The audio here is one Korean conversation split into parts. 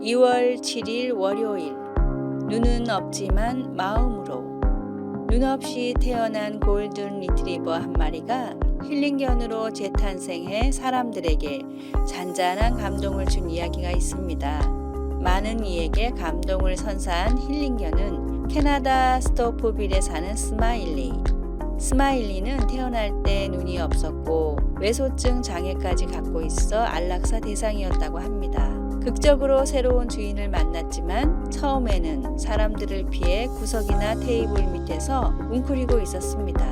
2월 7일 월요일. 눈은 없지만 마음으로. 눈 없이 태어난 골든 리트리버 한 마리가 힐링견으로 재탄생해 사람들에게 잔잔한 감동을 준 이야기가 있습니다. 많은 이에게 감동을 선사한 힐링견은 캐나다 스토프빌에 사는 스마일리. 스마일리는 태어날 때 눈이 없었고 외소증 장애까지 갖고 있어 안락사 대상이었다고 합니다. 극적으로 새로운 주인을 만났지만 처음에는 사람들을 피해 구석이나 테이블 밑에서 웅크리고 있었습니다.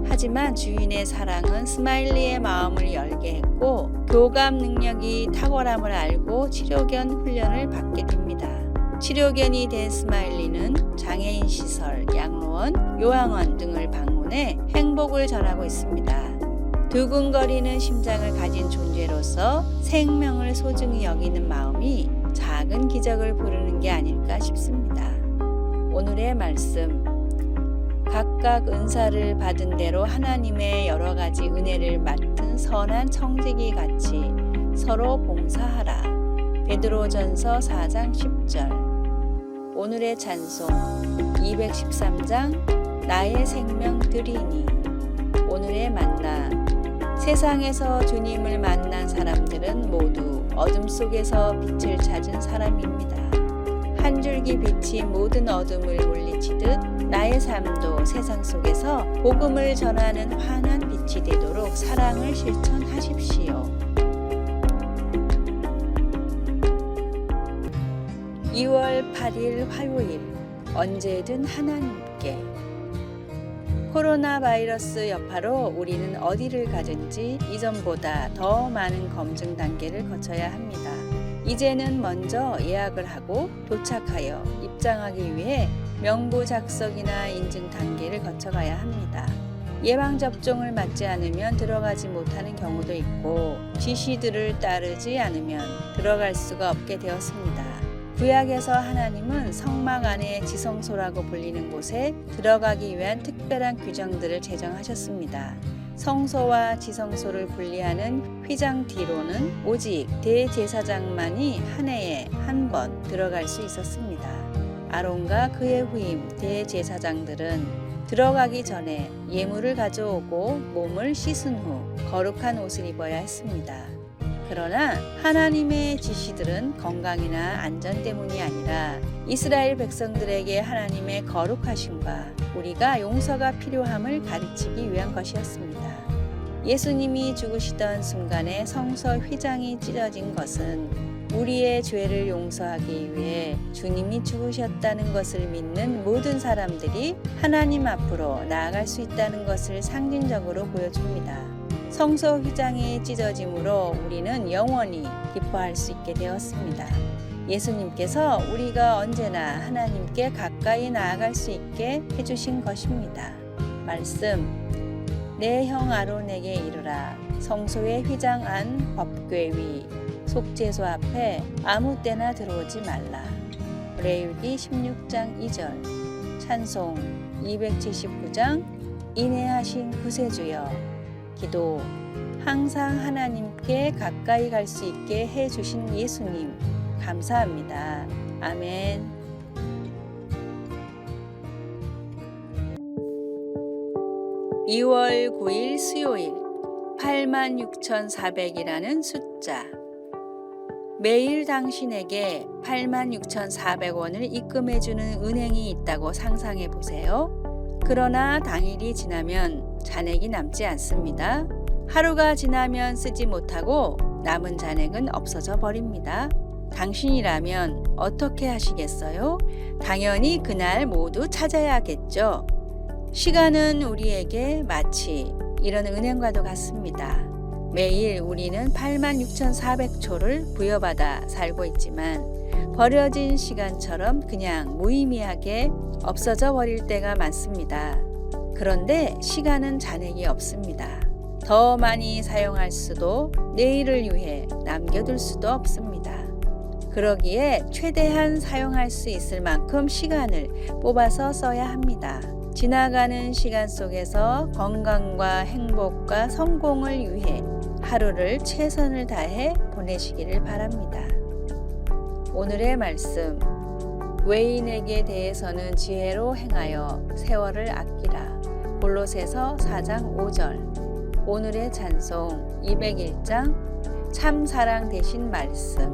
하지만 주인의 사랑은 스마일리의 마음을 열게 했고 교감 능력이 탁월함을 알고 치료견 훈련을 받게 됩니다. 치료견이 된 스마일리는 장애인 시설, 양로원, 요양원 등을 방문해 행복을 전하고 있습니다. 두근거리는 심장을 가진 존재로서 생명을 소중히 여기는 마음이 작은 기적을 부르는 게 아닐까 싶습니다. 오늘의 말씀. 각각 은사를 받은 대로 하나님의 여러 가지 은혜를 맡은 선한 청지기 같이 서로 봉사하라. 베드로전서 4장 10절. 오늘의 찬송 213장 나의 생명 드리니. 오늘의 만나. 세상에서 주님을 만난 사람들은 모두 어둠 속에서 빛을 찾은 사람입니다. 한 줄기 빛이 모든 어둠을 물리치듯 나의 삶도 세상 속에서 복음을 전하는 환한 빛이 되도록 사랑을 실천하십시오. 2월 8일 화요일. 언제든 하나님께. 코로나 바이러스 여파로 우리는 어디를 가든지 이전보다 더 많은 검증 단계를 거쳐야 합니다. 이제는 먼저 예약을 하고 도착하여 입장하기 위해 명부 작성이나 인증 단계를 거쳐가야 합니다. 예방접종을 맞지 않으면 들어가지 못하는 경우도 있고 지시들을 따르지 않으면 들어갈 수가 없게 되었습니다. 구약에서 하나님은 성막 안의 지성소라고 불리는 곳에 들어가기 위한 특별한 규정들을 제정하셨습니다. 성소와 지성소를 분리하는 휘장 뒤로는 오직 대제사장만이 한 해에 한 번 들어갈 수 있었습니다. 아론과 그의 후임 대제사장들은 들어가기 전에 예물을 가져오고 몸을 씻은 후 거룩한 옷을 입어야 했습니다. 그러나 하나님의 지시들은 건강이나 안전 때문이 아니라 이스라엘 백성들에게 하나님의 거룩하심과 우리가 용서가 필요함을 가르치기 위한 것이었습니다. 예수님이 죽으시던 순간에 성서 휘장이 찢어진 것은 우리의 죄를 용서하기 위해 주님이 죽으셨다는 것을 믿는 모든 사람들이 하나님 앞으로 나아갈 수 있다는 것을 상징적으로 보여줍니다. 성소 휘장이 찢어짐으로 우리는 영원히 기뻐할 수 있게 되었습니다. 예수님께서 우리가 언제나 하나님께 가까이 나아갈 수 있게 해주신 것입니다. 말씀. 내 형 아론에게 이르라. 성소의 휘장 안 법궤 위 속죄소 앞에 아무 때나 들어오지 말라. 레위기 16장 2절. 찬송 279장 인애하신 구세주여. 기도. 항상 하나님께 가까이 갈 수 있게 해주신 예수님 감사합니다. 아멘. (2월 9일) 수요일. 86,400이라는 숫자. 매일 당신에게 86,400원을 입금해주는 은행이 있다고 상상해 보세요. 그러나 당일이 지나면 잔액이 남지 않습니다. 하루가 지나면 쓰지 못하고 남은 잔액은 없어져 버립니다. 당신이라면 어떻게 하시겠어요? 당연히 그날 모두 찾아야겠죠. 시간은 우리에게 마치 이런 은행과도 같습니다. 매일 우리는 86,400초를 부여받아 살고 있지만 버려진 시간처럼 그냥 무의미하게 없어져 버릴 때가 많습니다. 그런데 시간은 잔액이 없습니다. 더 많이 사용할 수도 내일을 위해 남겨둘 수도 없습니다. 그러기에 최대한 사용할 수 있을 만큼 시간을 뽑아서 써야 합니다. 지나가는 시간 속에서 건강과 행복과 성공을 위해 하루를 최선을 다해 보내시기를 바랍니다. 오늘의 말씀. 외인에게 대해서는 지혜로 행하여 세월을 아끼라. 골로새서 4장 5절. 오늘의 찬송 201장 참사랑 되신 말씀.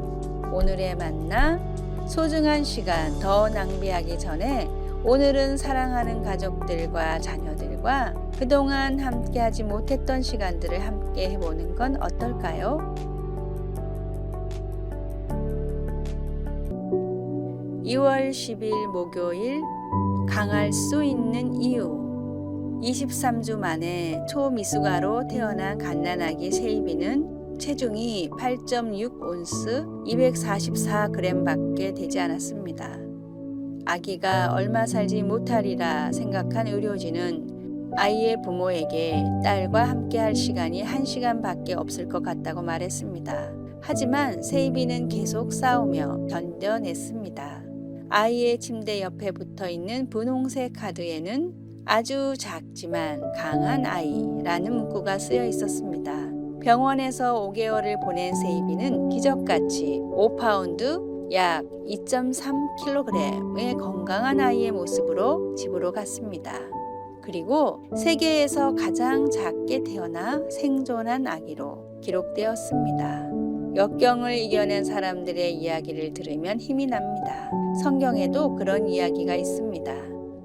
오늘의 만나. 소중한 시간 더 낭비하기 전에 오늘은 사랑하는 가족들과 자녀들과 그동안 함께하지 못했던 시간들을 함께 해보는 건 어떨까요? 2월 10일 목요일 강할 수 있는 이유. 23주 만에 초미숙아로 태어난 갓난아기 세이비는 체중이 8.6온스 244g 밖에 되지 않았습니다. 아기가 얼마 살지 못하리라 생각한 의료진은 아이의 부모에게 딸과 함께할 시간이 1시간 밖에 없을 것 같다고 말했습니다. 하지만 세이비는 계속 싸우며 견뎌냈습니다. 아이의 침대 옆에 붙어있는 분홍색 카드에는 아주 작지만 강한 아이라는 문구가 쓰여 있었습니다. 병원에서 5개월을 보낸 세이비는 기적같이 5파운드 약 2.3kg의 건강한 아이의 모습으로 집으로 갔습니다. 그리고 세계에서 가장 작게 태어나 생존한 아기로 기록되었습니다. 역경을 이겨낸 사람들의 이야기를 들으면 힘이 납니다. 성경에도 그런 이야기가 있습니다.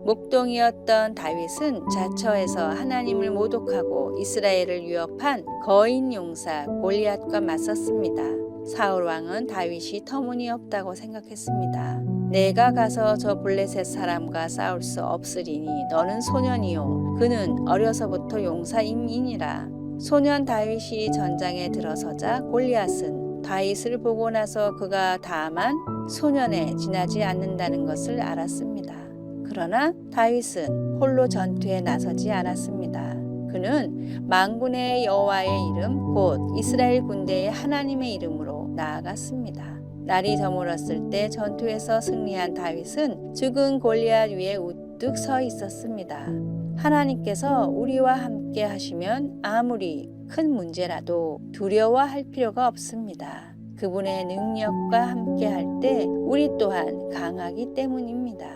목동이었던 다윗은 자처에서 하나님을 모독하고 이스라엘을 위협한 거인 용사 골리앗과 맞섰습니다. 사울 왕은 다윗이 터무니없다고 생각했습니다. 내가 가서 저 블레셋 사람과 싸울 수 없으리니 너는 소년이요 그는 어려서부터 용사임이니라. 소년 다윗이 전장에 들어서자 골리앗은 다윗을 보고 나서 그가 다만 소년에 지나지 않는다는 것을 알았습니다. 그러나 다윗은 홀로 전투에 나서지 않았습니다. 그는 만군의 여호와의 이름 곧 이스라엘 군대의 하나님의 이름으로 나아갔습니다. 날이 저물었을 때 전투에서 승리한 다윗은 죽은 골리앗 위에 우뚝 서 있었습니다. 하나님께서 우리와 함께 하시면 아무리 큰 문제라도 두려워할 필요가 없습니다. 그분의 능력과 함께 할 때 우리 또한 강하기 때문입니다.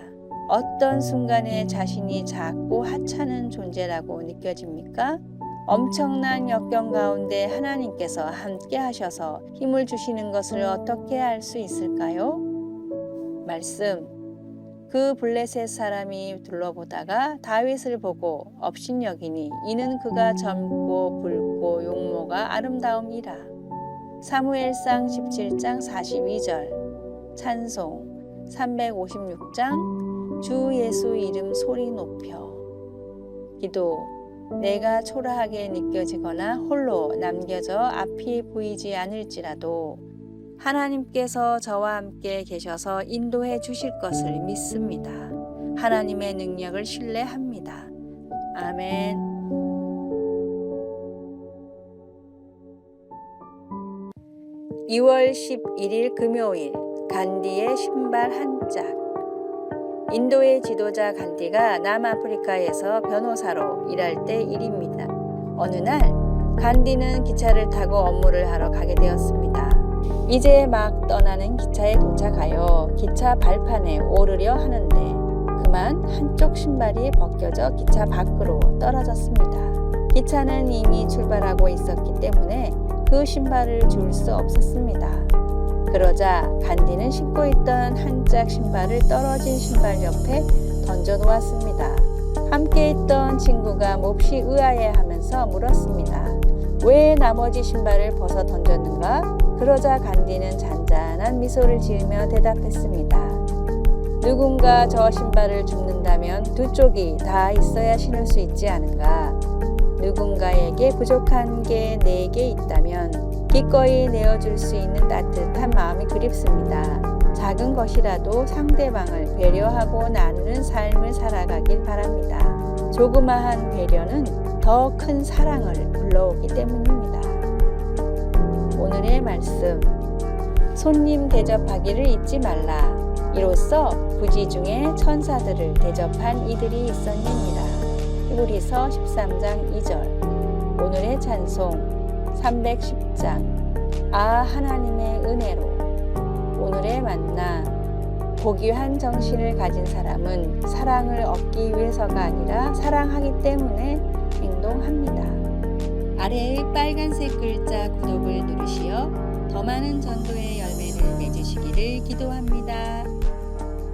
어떤 순간에 자신이 작고 하찮은 존재라고 느껴집니까? 엄청난 역경 가운데 하나님께서 함께 하셔서 힘을 주시는 것을 어떻게 알 수 있을까요? 말씀. 그 블레셋 사람이 둘러보다가 다윗을 보고 업신여기니 이는 그가 젊고 붉고 용모가 아름다움이라. 사무엘상 17장 42절. 찬송 356장 주 예수 이름 소리 높여. 기도. 내가 초라하게 느껴지거나 홀로 남겨져 앞이 보이지 않을지라도 하나님께서 저와 함께 계셔서 인도해 주실 것을 믿습니다. 하나님의 능력을 신뢰합니다. 아멘. (2월 11일) 금요일 간디의 신발 한 짝. 인도의 지도자 간디가 남아프리카에서 변호사로 일할 때 일입니다. 어느 날 간디는 기차를 타고 업무를 하러 가게 되었습니다. 이제 막 떠나는 기차에 도착하여 기차 발판에 오르려 하는데 그만 한쪽 신발이 벗겨져 기차 밖으로 떨어졌습니다. 기차는 이미 출발하고 있었기 때문에 그 신발을 줄 수 없었습니다. 그러자 간디는 신고 있던 한 짝 신발을 떨어진 신발 옆에 던져 놓았습니다. 함께 있던 친구가 몹시 의아해하면서 물었습니다. 왜 나머지 신발을 벗어 던졌는가? 그러자 간디는 잔잔한 미소를 지으며 대답했습니다. 누군가 저 신발을 줍는다면 두 쪽이 다 있어야 신을 수 있지 않은가? 누군가에게 부족한 게 내게 있다면 기꺼이 내어줄 수 있는 따뜻한 마음이 그립습니다. 작은 것이라도 상대방을 배려하고 나누는 삶을 살아가길 바랍니다. 조그마한 배려는 더 큰 사랑을 불러오기 때문입니다. 오늘의 말씀. 손님 대접하기를 잊지 말라. 이로써 부지 중에 천사들을 대접한 이들이 있었느니라. 히브리서 13장 2절. 오늘의 찬송 310장. 아 하나님의 은혜로. 오늘의 만나. 고귀한 정신을 가진 사람은 사랑을 얻기 위해서가 아니라 사랑하기 때문에 행동합니다. 아래의 빨간색 글자 구독을 누르시어 더 많은 전도의 열매를 맺으시기를 기도합니다.